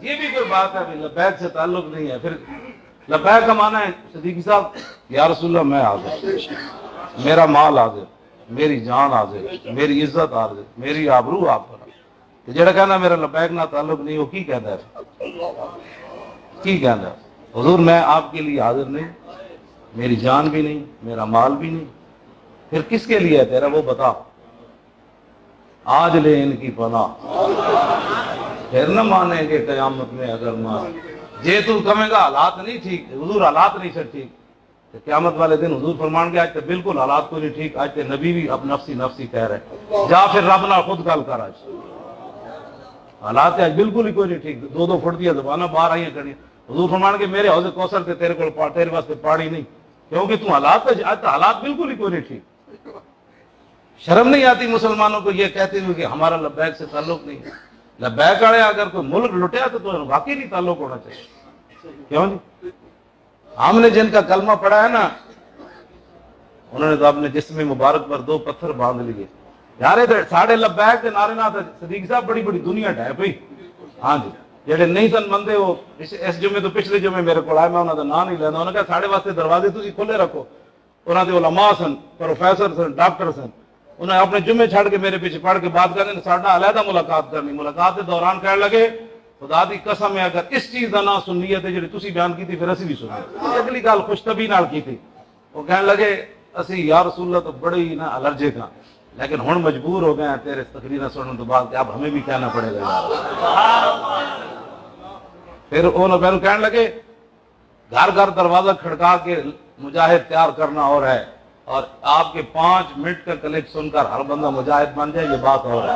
یہ بھی کوئی بات ہے لبیک سے تعلق نہیں ہے. پھر لبیک کا معنی ہے صدیقی صاحب یا رسول اللہ میں حاضر، میرا مال حاضر، میری جان حاضر، میری عزت حاضر، میری آبرو آپ پر. جڑا کہنا میرا لبیک نہ تعلق نہیں، وہ کی کہتا ہے؟ کی کہتا ہے حضور میں آپ کے لیے حاضر نہیں، میری جان بھی نہیں، میرا مال بھی نہیں. پھر کس کے لیے ہے تیرا وہ بتا. آج لے ان کی پناہ، پھر نہ مانیں گے قیامت میں اگر مان. جے تو کمیں گا حالات نہیں ٹھیک، حضور حالات نہیں سر ٹھیک، تو قیامت والے دن حضور فرمان گے آج تو بالکل حالات کو نہیں ٹھیک، آج تو نبی بھی اب نفسی نفسی کہہ رہے جا پھر رب نہ خود گل کر. آج حالات آج بالکل ہی کوئی نہیں ٹھیک، دو فٹ دیا زبانہ باہر آئی کھڑی. حضور فرمان کے میرے حوض کوثر سے تیرے کو تیرے واسطے پاڑی نہیں، کیونکہ تم حالات آج تو حالات بالکل ہی کوئی نہیں ٹھیک. شرم نہیں آتی مسلمانوں کو یہ کہتے ہوئے کہ ہمارا لبیک سے تعلق نہیں ہے. لبیک والے اگر کوئی ملک لٹیا تو واقعی نہیں تعلق ہونا چاہیے. کیوں جی؟ ہم نے جن کا کلمہ پڑھا ہے نا، انہوں نے تو اپنے جسم مبارک پر 2 پتھر باندھ لیے. یار ساڑھے لبیک کے نعرے نہ صدیق صاحب بڑی بڑی دنیا ڈھائے پئی. ہاں جی جڑے نہیں سن مندے وہ اس جمعے تو پچھلے جمعے میرے کو آئے، میں انہوں کا نام نہیں لینا. انہوں نے کہا ساڑھے واسطے دروازے تسی کھلے رکھو. انہوں نے علماء سن، پروفیسر سن، ڈاکٹر سن. انہیں اپنے جمعے چھڑ کے میرے پیچھے پڑھ کے بات کرنے، ساڈا علیحدہ ملاقات کرنی. ملاقات کے دوران کہنے لگے خدا دی قسم ہے اگر اس چیز کا نام سنیت ہے جی تسی بیان کی تھی پھر اسی بھی سنی. اگلی گل خوش طبی نال کی تھی. وہ کہنے لگے اسی یا رسول اللہ تو بڑے ہی نا الرجک ہاں، لیکن ہن مجبور ہو گئے ہیں تیرے تقریر سننے تو بعد کہ اب ہمیں بھی کہنا پڑے گا. پھر انہوں کہنے لگے گھر گھر دروازہ کھڑکا کے مجاہد تیار کرنا اور ہے، اور آپ کے 5 منٹ کا کلپ سن کر ہر بندہ مجاہد بن جائے یہ بات اور ہے.